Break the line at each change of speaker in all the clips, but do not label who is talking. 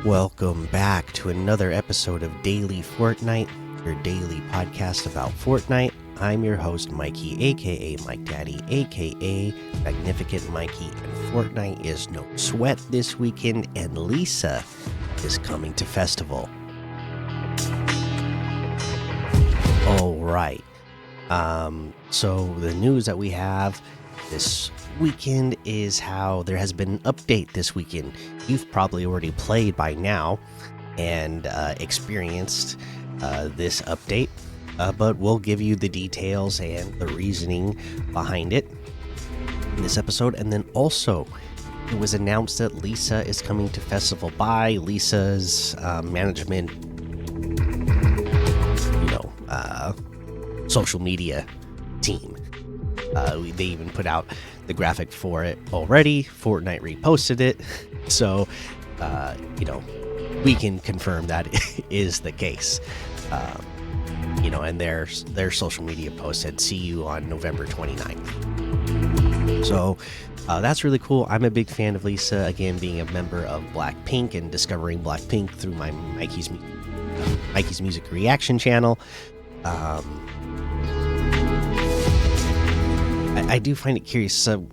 Welcome back to another episode of Daily Fortnite, your daily podcast about Fortnite. I'm your host, Mikey, aka Mike Daddy, aka Magnificent Mikey, and Fortnite is no sweat this weekend, and Lisa is coming to Festival. All right. So the news that we have this weekend is how there has been an update this weekend. You've probably already played by now and experienced this update, but we'll give you the details and the reasoning behind it in this episode. And then also, it was announced that Lisa is coming to Festival by Lisa's management, social media team. They even put out the graphic for it already. Fortnite reposted it, so we can confirm that is the case. And their social media post said, "See you on November 29th." So that's really cool. I'm a big fan of Lisa. Again, being a member of Blackpink and discovering Blackpink through my Mikey's Music Reaction channel. I do find it curious. So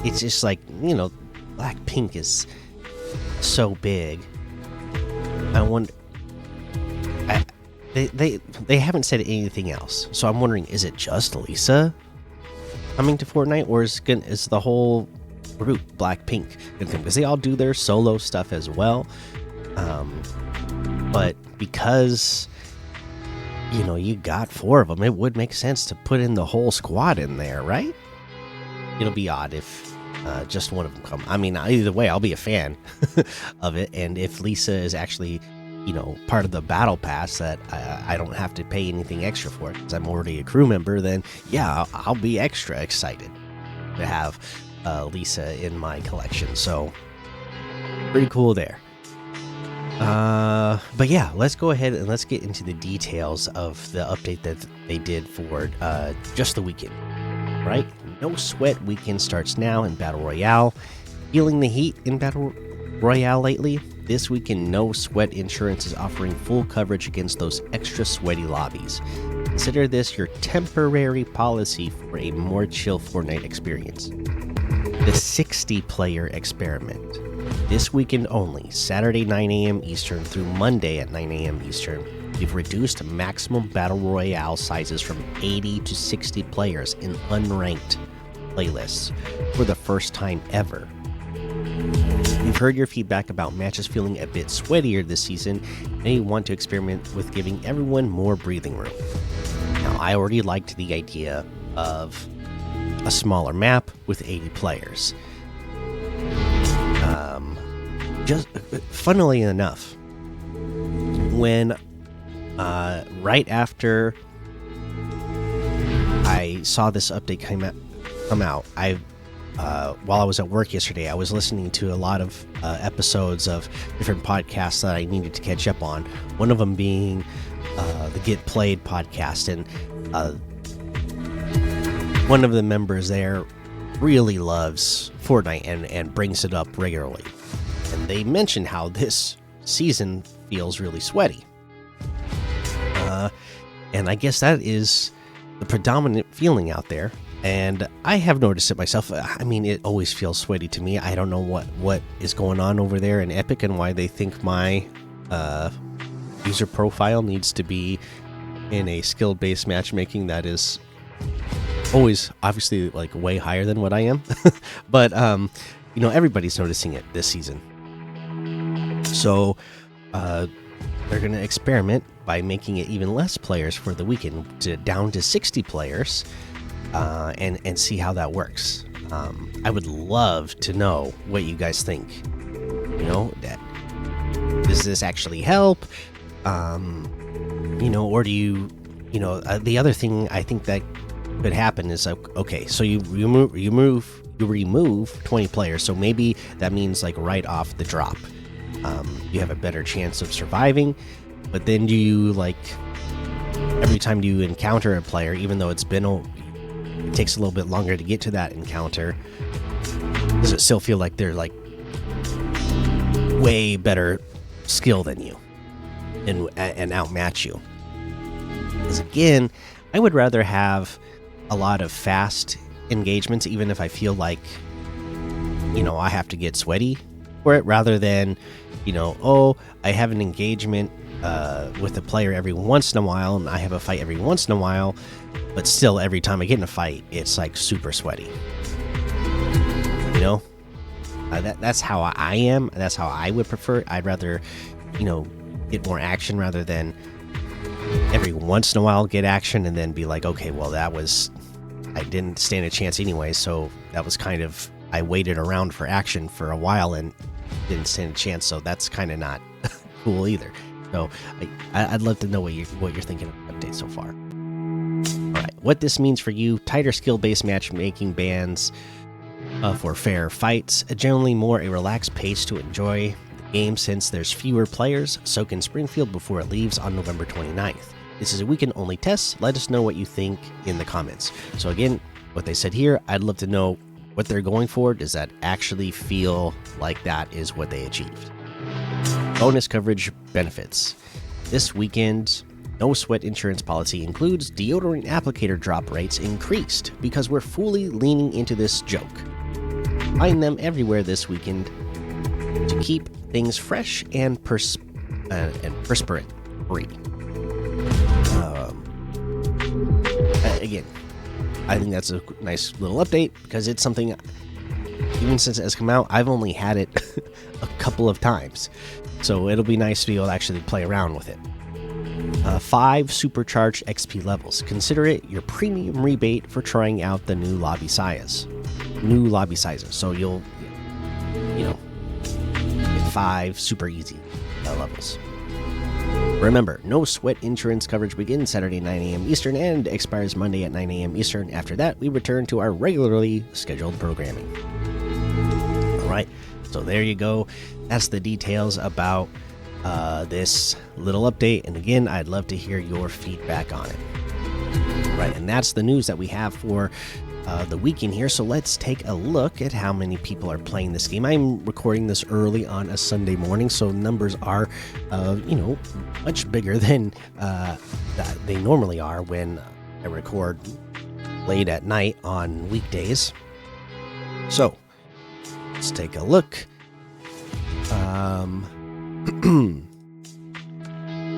it's just like, Blackpink is so big. I wonder. They haven't said anything else, so I'm wondering: is it just Lisa coming to Fortnite, or is the whole group Blackpink gonna come? Because they all do their solo stuff as well. But because you got 4 of them, it would make sense to put in the whole squad in there, right? It'll be odd if just one of them come. I mean, either way, I'll be a fan of it. And if Lisa is actually, part of the battle pass that I don't have to pay anything extra for it because I'm already a crew member, then yeah, I'll be extra excited to have Lisa in my collection. So pretty cool there. But yeah, let's go ahead and let's get into the details of the update that they did for just the weekend. Right? No Sweat weekend starts now in Battle Royale. Feeling the heat in Battle Royale lately? This weekend, No Sweat Insurance is offering full coverage against those extra sweaty lobbies. Consider this your temporary policy for a more chill Fortnite experience. The 60-player experiment. This weekend only, Saturday 9 a.m. Eastern through Monday at 9 a.m. Eastern, we've reduced maximum Battle Royale sizes from 80 to 60 players in unranked playlists for the first time ever. We've heard your feedback about matches feeling a bit sweatier this season, and you want to experiment with giving everyone more breathing room. Now, I already liked the idea of a smaller map with 80 players. Just funnily enough, when right after I saw this update come out, while I was at work yesterday, I was listening to a lot of episodes of different podcasts that I needed to catch up on. One of them being the Get Played podcast, and one of the members there really loves Fortnite and brings it up regularly. And they mentioned how this season feels really sweaty. And I guess that is the predominant feeling out there. And I have noticed it myself. I mean, it always feels sweaty to me. I don't know what is going on over there in Epic and why they think my user profile needs to be in a skill-based matchmaking that is always obviously like way higher than what I am. But everybody's noticing it this season. So they're going to experiment by making it even less players for the weekend, down to 60 players, and see how that works. I would love to know what you guys think. Does this actually help? Or do you, the other thing I think that could happen is, okay, so you remove 20 players, so maybe that means like right off the drop, you have a better chance of surviving. But then do you, like, every time you encounter a player, even though it takes a little bit longer to get to that encounter, does it still feel like they're like way better skill than you and outmatch you? Because again, I would rather have a lot of fast engagements, even if I feel like, I have to get sweaty for it, rather than, oh, I have an engagement with a player every once in a while, and I have a fight every once in a while, but still every time I get in a fight, it's like super sweaty. That's how I am. That's how I would prefer it. I'd rather, get more action rather than every once in a while get action and then be like, okay, well, I didn't stand a chance anyway, so that was kind of, I waited around for action for a while and didn't stand a chance, so that's kind of not cool either. So I'd love to know what you're thinking of the update so far. All right, what this means for you: tighter skill-based matchmaking bans for fair fights, generally more a relaxed pace to enjoy the game since there's fewer players. Soak in Springfield before it leaves on November 29th. This is a weekend-only test. Let us know what you think in the comments. So again, what they said here, I'd love to know what they're going for. Does that actually feel like that is what they achieved? Bonus coverage benefits. This weekend, no sweat insurance policy includes deodorant applicator drop rates increased because we're fully leaning into this joke. Find them everywhere this weekend to keep things fresh and perspirant free. Again, I think that's a nice little update because it's something, even since it has come out, I've only had it a couple of times. So it'll be nice to be able to actually play around with it. 5 supercharged XP levels. Consider it your premium rebate for trying out the new lobby sizes. So you'll, get 5 super easy levels. Remember, no sweat insurance coverage begins Saturday 9 a.m. Eastern and expires Monday at 9 a.m. Eastern. After that, we return to our regularly scheduled programming. All right, so there you go. That's the details about this little update. And again, I'd love to hear your feedback on it. Right, and that's the news that we have for the weekend here. So let's take a look at how many people are playing this game. I'm recording this early on a Sunday morning, so numbers are, much bigger than they normally are when I record late at night on weekdays. So let's take a look.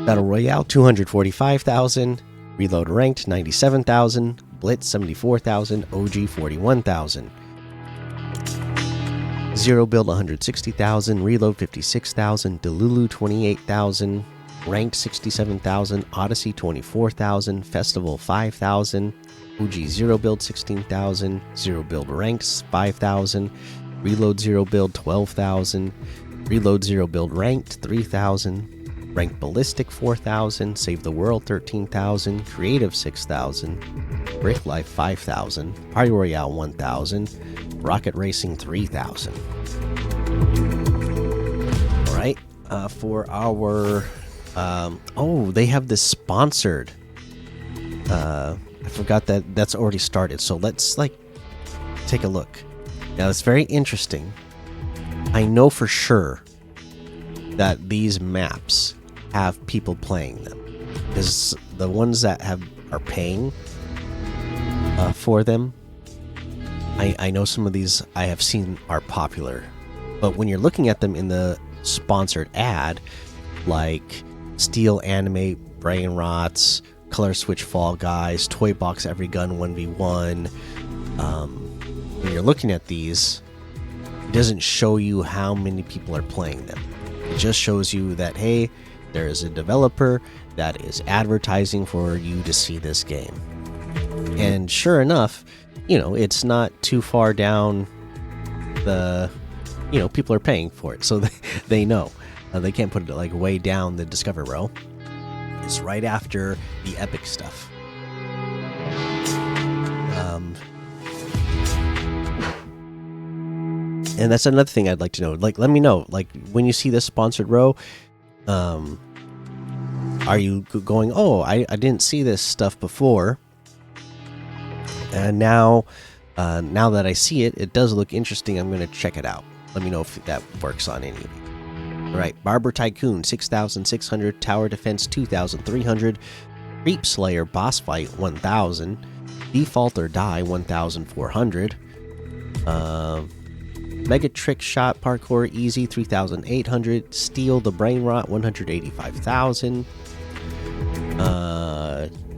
Battle Royale 245,000, Reload Ranked 97,000, Blitz 74,000, OG 41,000, Zero Build 160,000, Reload 56,000, Delulu 28,000, Ranked 67,000, Odyssey 24,000, Festival 5,000, OG Zero Build 16,000, Zero Build Ranked 5,000, Reload Zero Build 12,000, Reload Zero Build Ranked 3,000, Ranked Ballistic 4,000, Save the World 13,000, Creative 6,000, Brick Life 5,000, Party Royale 1,000, Rocket Racing 3,000. All right, for our they have this sponsored. I forgot that's already started. So let's take a look. Now it's very interesting. I know for sure that these maps have people playing them, because the ones that are paying for them, I know some of these I have seen are popular, but when you're looking at them in the sponsored ad, like Steel Animate, Brain Rots, Color Switch Fall Guys, Toy Box Every Gun 1v1, when you're looking at these, it doesn't show you how many people are playing them. It just shows you that, hey, there is a developer that is advertising for you to see this game. And sure enough, it's not too far down the, people are paying for it. So they know. They can't put it way down the Discover row. It's right after the epic stuff. And that's another thing I'd like to know. Let me know. When you see this sponsored row, are you going, oh, I didn't see this stuff before, and now Now that I see it, it does look interesting. I'm going to check it out. Let me know if that works on any of you. All right, Barber Tycoon 6,600, Tower Defense 2,300, Creep Slayer Boss Fight 1,000, Default or Die 1,400, Mega Trick Shot Parkour Easy 3,800, Steal the Brain Rot 185,000,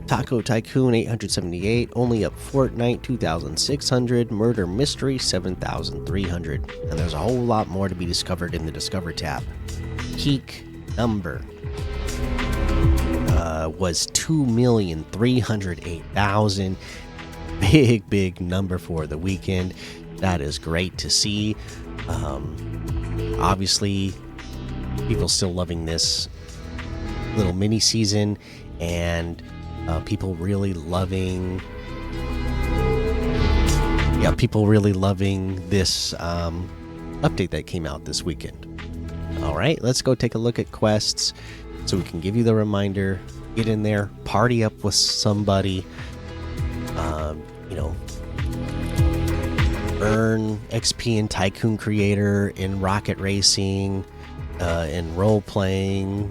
Taco Tycoon 878, Only Up Fortnite 2,600, Murder Mystery 7,300, and there's a whole lot more to be discovered in the Discover tab. Peak number was 2,308,000. Big number for the weekend. That is great to see. Obviously, people still loving this little mini season, and people really loving this update that came out this weekend. All right, let's go take a look at quests so we can give you the reminder. Get in there, party up with somebody, earn XP in Tycoon Creator, in Rocket Racing, in role playing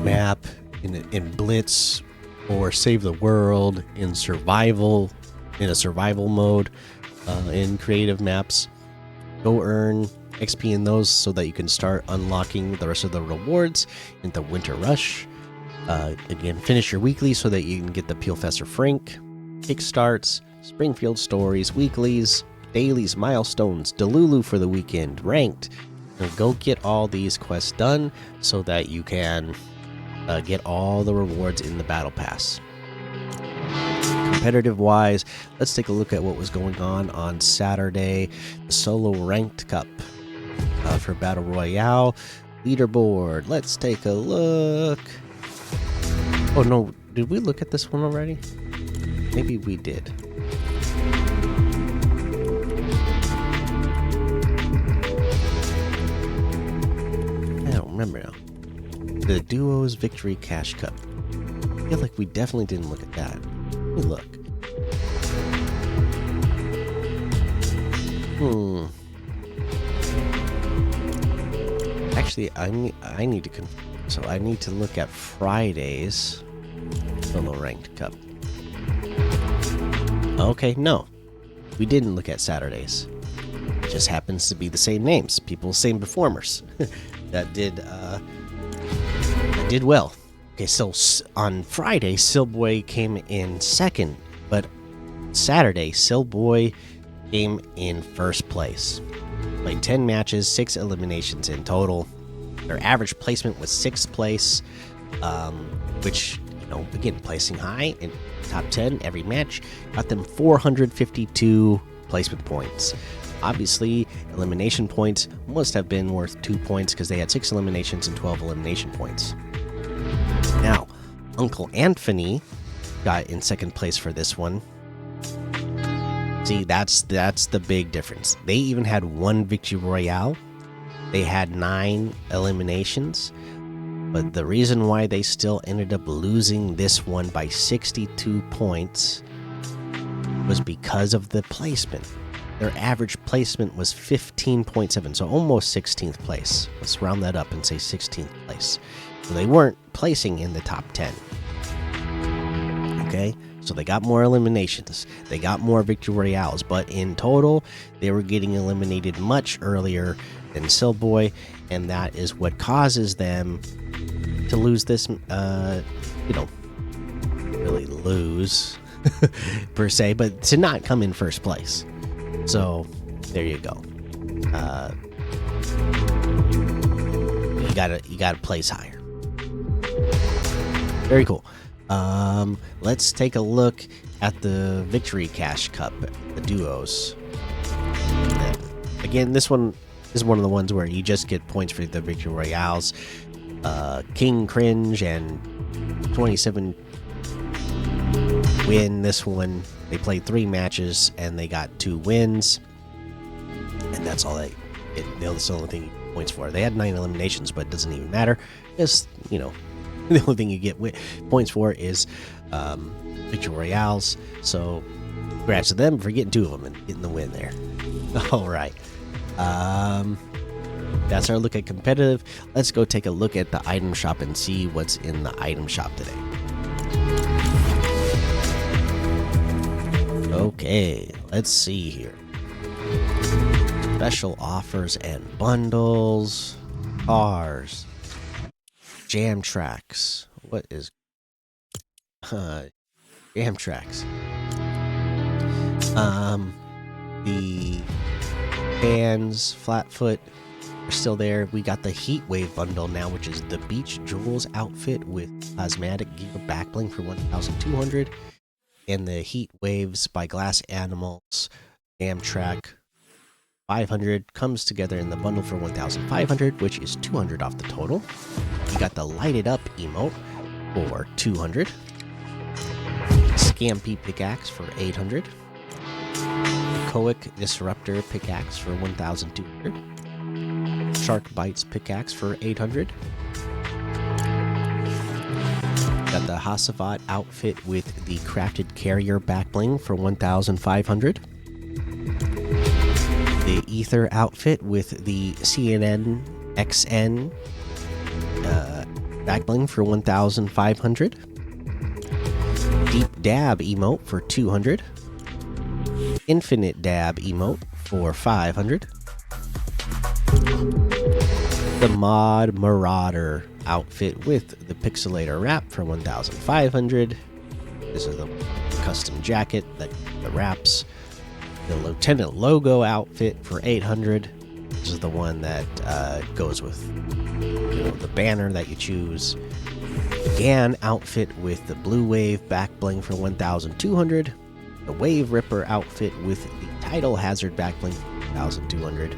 map, in Blitz, or Save the World, in a survival mode, in creative maps. Go earn XP in those so that you can start unlocking the rest of the rewards in the Winter Rush. Again, finish your weekly so that you can get the Peel Fester Frank, Kickstarts, Springfield Stories, weeklies, dailies, milestones, Delulu for the weekend, ranked. And go get all these quests done so that you can get all the rewards in the Battle Pass. Competitive wise, let's take a look at what was going on Saturday. The Solo Ranked Cup for Battle Royale leaderboard. Let's take a look. Oh no, did we look at this one already? Maybe we did. I don't remember now. The Duos Victory Cash Cup. I feel like we definitely didn't look at that. Let me look. Actually, I need to so I need to look at Friday's Solo Ranked Cup. Okay, no, we didn't look at Saturdays. It just happens to be the same names, people, same performers that did well. Okay, so on Friday, Silboy came in second, but Saturday, Silboy came in first place. Played 10 matches, 6 eliminations in total. Their average placement was 6th place, which, again, placing high in top 10 every match got them 452 placement points. Obviously, elimination points must have been worth 2 points because they had 6 eliminations and 12 elimination points. Now, Uncle Anthony got in second place for this one. See, that's the big difference. They even had 1 Victory Royale. They had 9 eliminations. But the reason why they still ended up losing this one by 62 points was because of the placement. Their average placement was 15.7, so almost 16th place. Let's round that up and say 16th place. So they weren't placing in the top 10. Okay, so they got more eliminations. They got more Victory Royales, but in total, they were getting eliminated much earlier than Silboy, and that is what causes them to lose this, really lose per se, but to not come in first place. So there you go. You gotta place higher. Very cool. Let's take a look at the Victory Cash Cup, the duos. Again, this one is one of the ones where you just get points for the Victory Royales. King Cringe and 27 win this one. They played 3 matches and they got 2 wins, and that's all that's the only thing you get points for. They had 9 eliminations, but it doesn't even matter. Just the only thing you get points for is Victory Royales. So Congrats to them for getting 2 of them and getting the win there. All right. That's our look at competitive. Let's go take a look at the item shop and see what's in the item shop today. Okay, let's see here. Special offers and bundles, cars, jam tracks. What is jam tracks? The fans, Flatfoot are still there. We got the Heat Wave bundle now, which is the Beach Jewels outfit with cosmetic gear backbling for 1,200, and the Heat Waves by Glass Animals jam track 500 comes together in the bundle for 1,500, which is 200 off the total. You got the Lighted Up emote for 200, Scampy pickaxe for 800, Coic Disruptor pickaxe for 1,200, Shark Bites pickaxe for 800. Got the Hasavat outfit with the Crafted Carrier backbling for 1,500. The Ether outfit with the CNN XN backbling for 1,500. Deep Dab emote for 200. Infinite Dab emote for 500. The Mod Marauder outfit with the Pixelator wrap for 1,500. This is the custom jacket that the wraps. The Lieutenant Logo outfit for 800. This is the one that goes with the banner that you choose. The GAN outfit with the Blue Wave back bling for 1,200. The Wave Ripper outfit with the Tidal Hazard back bling for 1,200.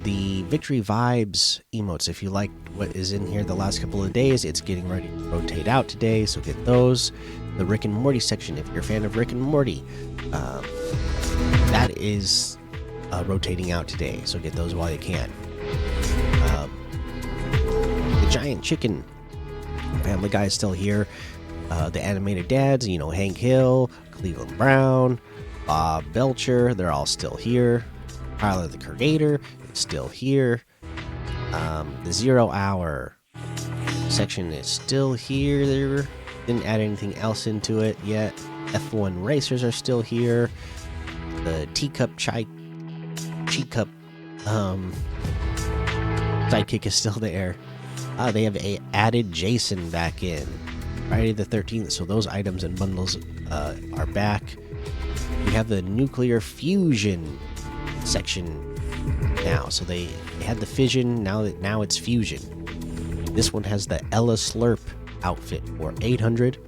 The Victory Vibes emotes. If you like what is in here the last couple of days, it's getting ready to rotate out today, so get those. The Rick and Morty section, if you're a fan of Rick and Morty, that is rotating out today, so get those while you can. The Giant Chicken Family Guy is still here. The Animated Dads, Hank Hill, Cleveland Brown, Bob Belcher, they're all still here. Tyler the Creator is still here. The 0 Hour section is still here. They didn't add anything else into it yet. F1 Racers are still here. The Teacup Cheat Cup sidekick is still there. They have added Jason back in Friday the 13th, so those items and bundles are back. We have the Nuclear Fusion section now, so they had the fission, now it's fusion. This one has the Ella Slurp outfit for 800,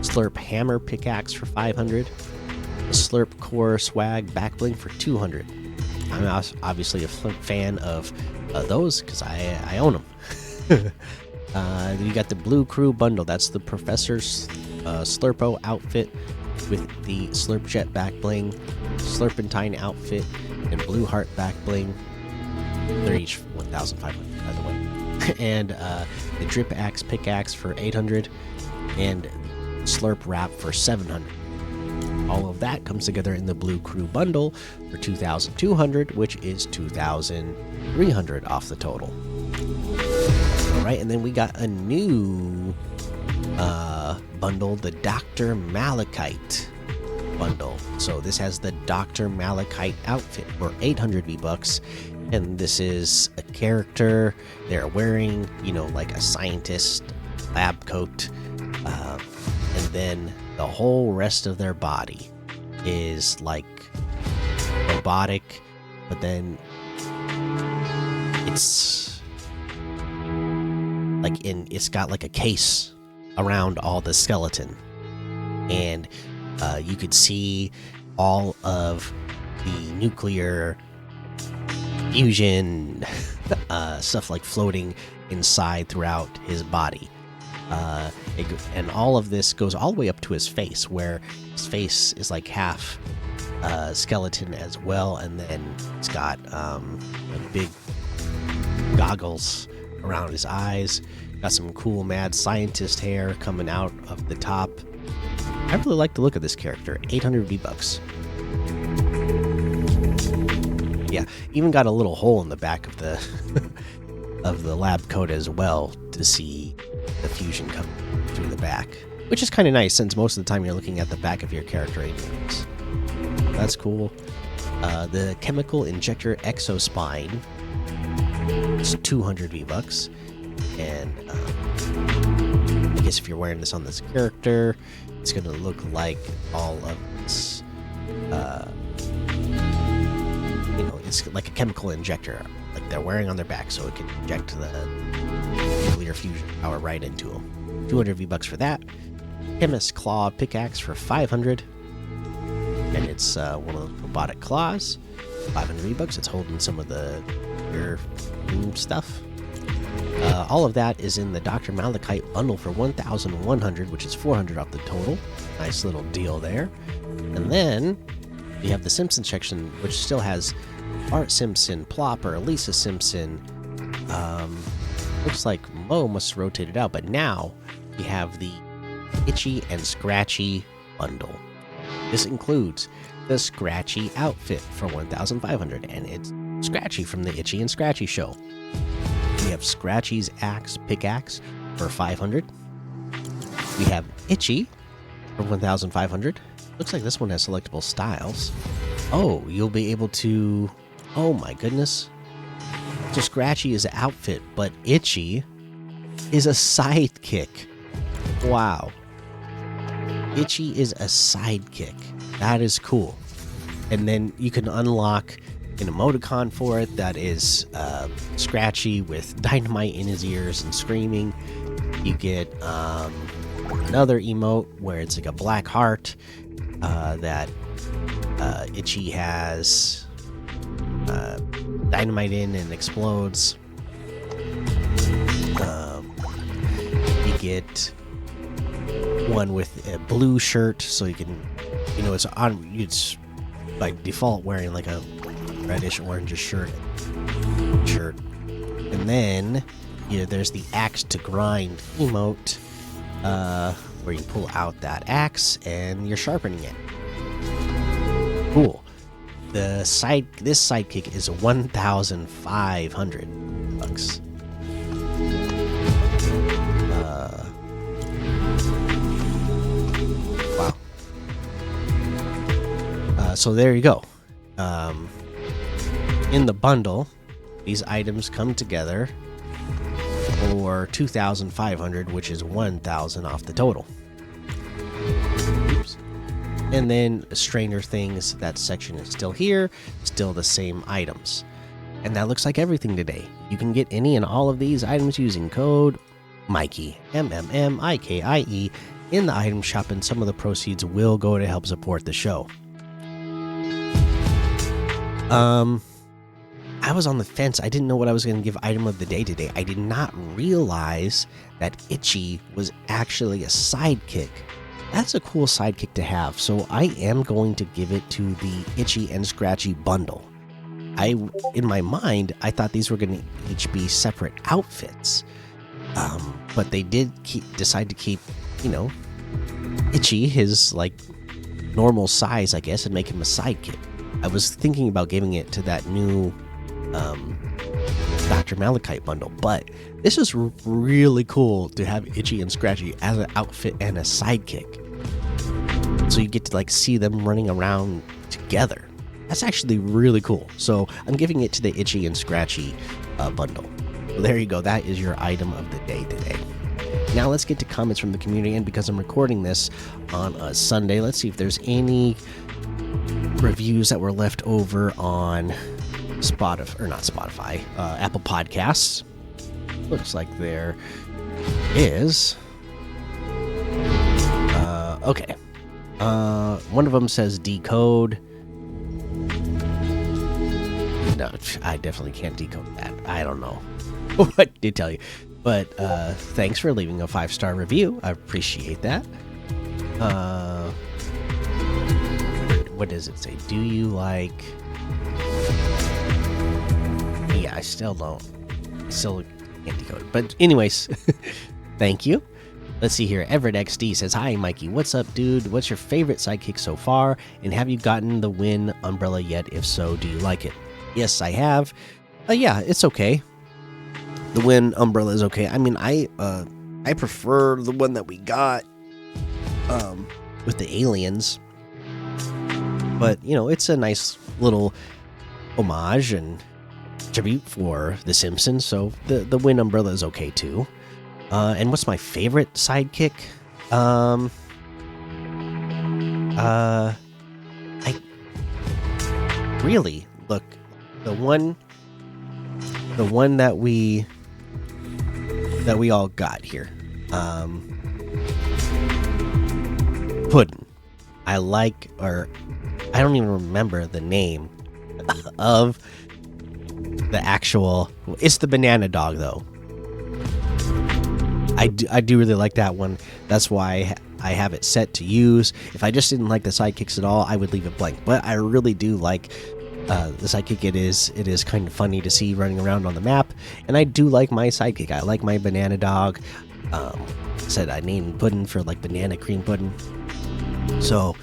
Slurp Hammer pickaxe for 500, the Slurp Core swag backbling for 200. I'm obviously a fan of those because I own them. You got the Blue Crew bundle. That's the Professor's Slurpo outfit with the Slurp Jet backbling, Slurpentine outfit, and Blue Heart backbling. They're each 1,500, by the way. And the Drip Axe pickaxe for 800, and Slurp Wrap for 700. All of that comes together in the Blue Crew bundle for 2,200, which is 2,300 off the total. All right, and then we got a new bundle, the Dr. Malachite bundle. So this has the Dr. Malachite outfit for 800 V-Bucks, and this is a character they're wearing, like a scientist lab coat, and then the whole rest of their body is like robotic, but then it's like it's got like a case around all the skeleton, and you could see all of the nuclear fusion stuff like floating inside throughout his body. And all of this goes all the way up to his face, where his face is like half skeleton as well, and then it's got big goggles around his eyes. Got some cool mad scientist hair coming out of the top. I really like the look of this character. 800 V-Bucks. Yeah, even got a little hole in the back of the of the lab coat as well to see the fusion come through the back, which is kind of nice since most of the time you're looking at the back of your character anyways. That's cool. The chemical injector exospine is 200 V-Bucks, and I guess if you're wearing this on this character, it's going to look like all of this. It's like a chemical injector, like they're wearing on their back, so it can inject the nuclear fusion power right into them. 200 V-Bucks for that. Chemist claw pickaxe for 500, and it's one of those robotic claws. 500 V-Bucks. It's holding some of the your stuff. All of that is in the Dr. Malachite bundle for 1,100, which is 400 off the total. Nice little deal there. And then you have the Simpson section, which still has Art Simpson, Plopper, Lisa Simpson. Looks like Mo must have rotated out, but now we have the Itchy and Scratchy bundle. This includes the Scratchy outfit for 1,500, and it's Scratchy from the Itchy and Scratchy show. We have Scratchy's pickaxe for 500. We have Itchy for 1,500. Looks like this one has selectable styles. Oh, you'll be able to... Oh my goodness. So Scratchy is an outfit, but Itchy is a sidekick. Wow. Itchy is a sidekick. That is cool. And then you can unlock an emoticon for it that is Scratchy with dynamite in his ears and screaming. You get another emote where it's like a black heart that Itchy has dynamite in and explodes. You get one with a blue shirt, so you can, it's by default wearing like a reddish orange shirt. And then there's the axe to grind emote, where you pull out that axe and you're sharpening it. Cool. This sidekick is 1,500 bucks. Wow. So there you go. In the bundle, these items come together for 2,500, which is 1,000 off the total. Oops. And then Stranger Things, that section is still here, still the same items. And that looks like everything today. You can get any and all of these items using code Mikey, MMMIKIE, in the item shop, and some of the proceeds will go to help support the show. I was on the fence. I didn't know what I was going to give item of the day today. I did not realize that Itchy was actually a sidekick. That's a cool sidekick to have, so I am going to give it to the Itchy and Scratchy bundle. In my mind, I thought these were going to each be separate outfits, but they did decide to keep, Itchy his normal size, I guess, and make him a sidekick. I was thinking about giving it to that new Dr. Malachite bundle, but this is really cool to have Itchy and Scratchy as an outfit and a sidekick, so you get to see them running around together. That's actually really cool, so I'm giving it to the Itchy and Scratchy bundle. So there you go. That is your item of the day today. Now let's get to comments from the community, and because I'm recording this on a Sunday, let's see if there's any reviews that were left over on Apple Podcasts. Looks like there is. Okay. One of them says decode. No, I definitely can't decode that. I don't know what to tell you. But thanks for leaving a 5-star review. I appreciate that. What does it say? Do you like... Yeah, I still don't. I still can't decode it. But anyways, thank you. Let's see here. Everett XD says, "Hi, Mikey. What's up, dude? What's your favorite sidekick so far? And have you gotten the Win umbrella yet? If so, do you like it?" Yes, I have. Yeah, it's okay. The Win umbrella is okay. I mean, I prefer the one that we got with the aliens, but you know, it's a nice little homage and tribute for The Simpsons. So the Win umbrella is okay too. And what's my favorite sidekick? I really look the one that we all got here. Puddin'. I like, or I don't even remember the name of the actual. It's the banana dog though. I do really like that one. That's why I have it set to use. If I just didn't like the sidekicks at all, I would leave it blank. But I really do like the sidekick. It is kind of funny to see running around on the map, and I do like my sidekick. I like my banana dog. Said I named Puddin' for like banana cream pudding. So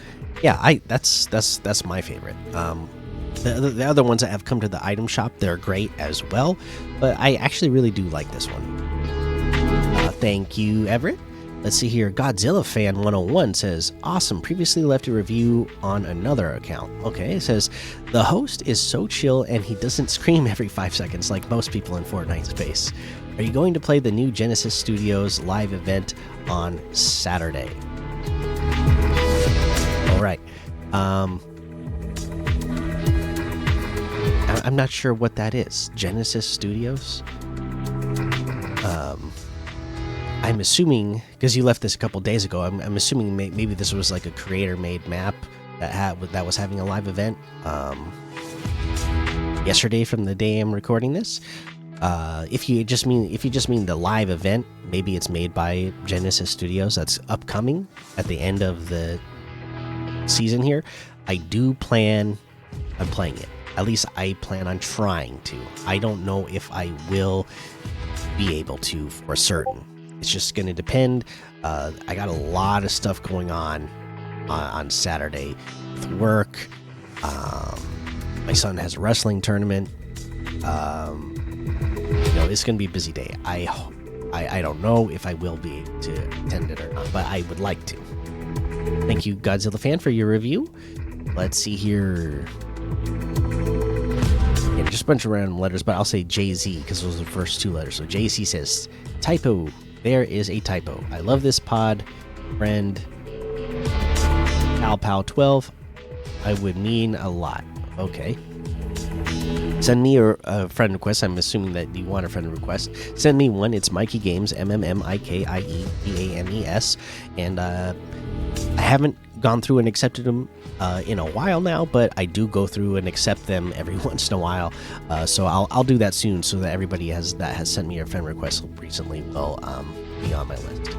yeah, that's my favorite. The other ones that have come to the item shop, they're great as well, but I actually really do like this one. Thank you, Everett. Let's see here. Godzilla Fan 101 says, "Awesome. Previously left a review on another account." Okay, it says, "The host is so chill and he doesn't scream every 5 seconds like most people in Fortnite space. Are you going to play the new Genesis Studios live event on Saturday?" All right. I'm not sure what that is. Genesis Studios? I'm assuming, because you left this a couple days ago, I'm assuming maybe this was like a creator-made map that was having a live event yesterday from the day I'm recording this. If you just mean the live event, maybe it's made by Genesis Studios. That's upcoming at the end of the season here. I'm playing it. At least I plan on trying to. I don't know if I will be able to for certain. It's just going to depend. I got a lot of stuff going on Saturday with work. My son has a wrestling tournament. It's going to be a busy day. I don't know if I will be able to attend it or not, but I would like to. Thank you, Godzilla Fan, for your review. Let's see here. Yeah, just a bunch of random letters, but I'll say JZ because those are the first two letters. So JC says, "Typo. There is a typo. I love this pod. Friend Alpow12. I would mean a lot." Okay. Send me a friend request. I'm assuming that you want a friend request. Send me one. It's Mikey Games, MMMIKIEGAMES. And I haven't gone through and accepted them in a while now, but I do go through and accept them every once in a while. So I'll do that soon, so that everybody that has sent me a friend request recently will be on my list.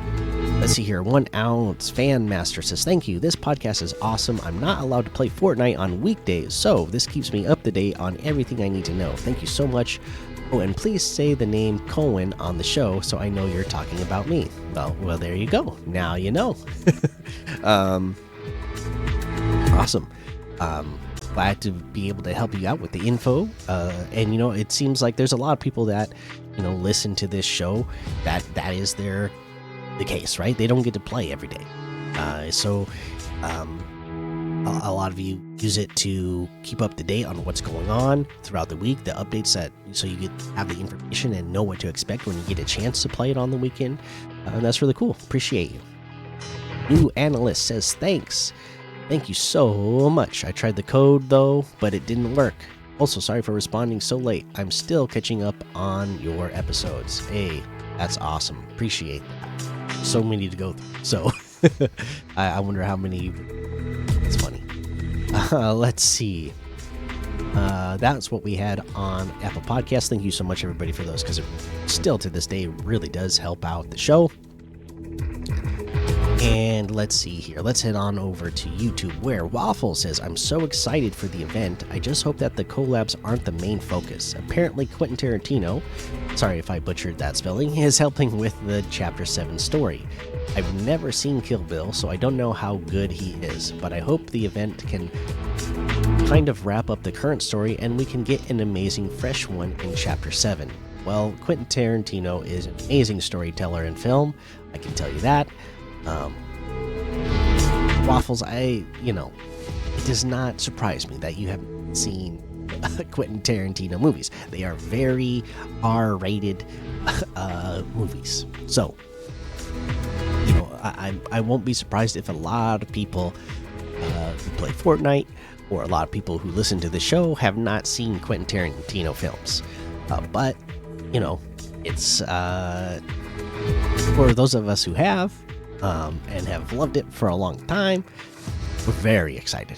Let's see here. 1 Ounce Fan Master says, "Thank you. This podcast is awesome. I'm not allowed to play Fortnite on weekdays, so this keeps me up to date on everything I need to know. Thank you so much. Oh, and please say the name Cohen on the show so I know you're talking about me." Well, there you go. Now you know. Awesome. Glad to be able to help you out with the info. And it seems like there's a lot of people that listen to this show that is the case, right? They don't get to play every day, so a lot of you use it to keep up to date on what's going on throughout the week, the updates, so you have the information and know what to expect when you get a chance to play it on the weekend. And that's really cool. Appreciate you. New Analyst says, "Thanks. Thank you so much. I tried the code though, but it didn't work. Also, sorry for responding so late. I'm still catching up on your episodes." Hey, that's awesome. Appreciate that. So many to go through. So I wonder how many. It's funny. Let's see. That's what we had on Apple Podcasts. Thank you so much, everybody, for those, because it still to this day really does help out the show. And let's see here. Let's head on over to YouTube, where Waffle says, I'm so excited for the event. I just hope that the collabs aren't the main focus. Apparently, Quentin Tarantino, sorry if I butchered that spelling, is helping with the Chapter 7 story. I've never seen Kill Bill, so I don't know how good he is, but I hope the event can kind of wrap up the current story and we can get an amazing fresh one in Chapter 7. Well, Quentin Tarantino is an amazing storyteller in film, I can tell you that. Waffles, it does not surprise me that you haven't seen Quentin Tarantino movies. They are very R-rated movies. So, I won't be surprised if a lot of people who play Fortnite or a lot of people who listen to the show have not seen Quentin Tarantino films. But, it's for those of us who have, and have loved it for a long time, we're very excited.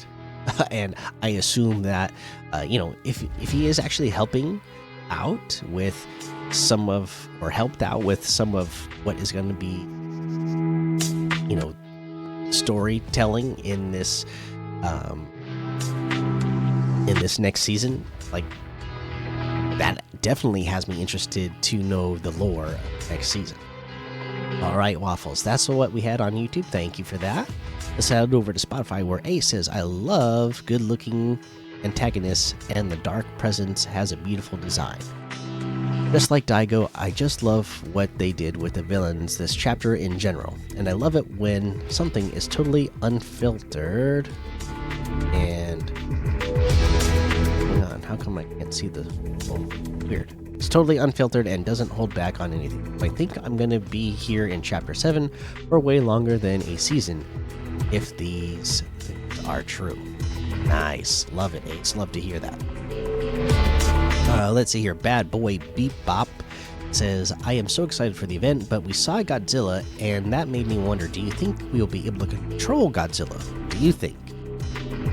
And I assume that, if he is actually helping out with some of, or helped out with some of what is going to be, storytelling in this next season, like, that definitely has me interested to know the lore of next season. All right, Waffles, that's what we had on YouTube. Thank you for that. Let's head over to Spotify, where Ace says, I love good-looking antagonists, and the dark presence has a beautiful design. Just like Daigo, I just love what they did with the villains this chapter in general, and I love it when something is totally unfiltered. And hang on, how come I can't see the weird? It's totally unfiltered and doesn't hold back on anything. I think I'm going to be here in Chapter 7 for way longer than a season, if these things are true. Nice. Love it, Ace. Love to hear that. Let's see here. Bad Boy Beep Bop says, I am so excited for the event, but we saw Godzilla, and that made me wonder, do you think we'll be able to control Godzilla? Do you think?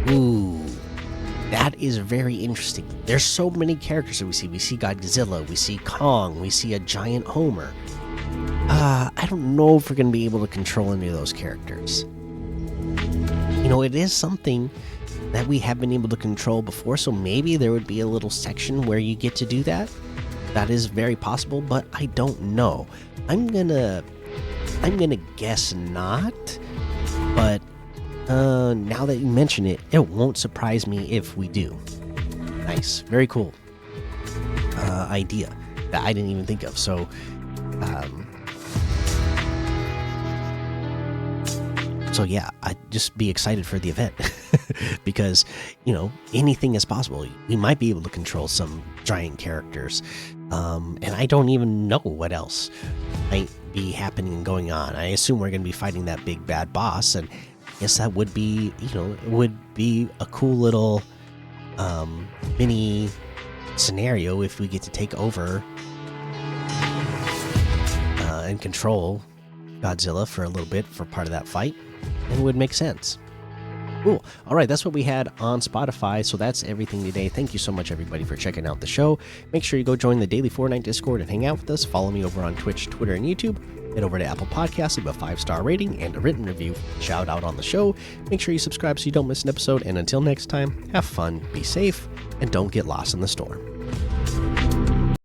Ooh. That is very interesting. There's so many characters that we see. We see Godzilla, we see Kong, we see a giant Homer. I don't know if we're going to be able to control any of those characters. It is something that we have been able to control before, so maybe there would be a little section where you get to do that. That is very possible, but I don't know. I'm gonna guess not, but now that you mention it, it won't surprise me if we do. Nice. Very cool idea that I didn't even think of. So, yeah, I'd just be excited for the event because, anything is possible. We might be able to control some giant characters, and I don't even know what else might be happening and going on. I assume we're going to be fighting that big bad boss, and I guess that would be, it would be a cool little mini scenario if we get to take over and control Godzilla for a little bit for part of that fight. It would make sense. Cool. All right, that's what we had on Spotify. So that's everything today. Thank you so much, everybody, for checking out the show. Make sure you go join the Daily Fortnite Discord and hang out with us. Follow me over on Twitch, Twitter, and YouTube. Head over to Apple Podcasts, leave a 5-star rating and a written review. Shout out on the show. Make sure you subscribe so you don't miss an episode. And until next time, have fun, be safe, and don't get lost in the storm.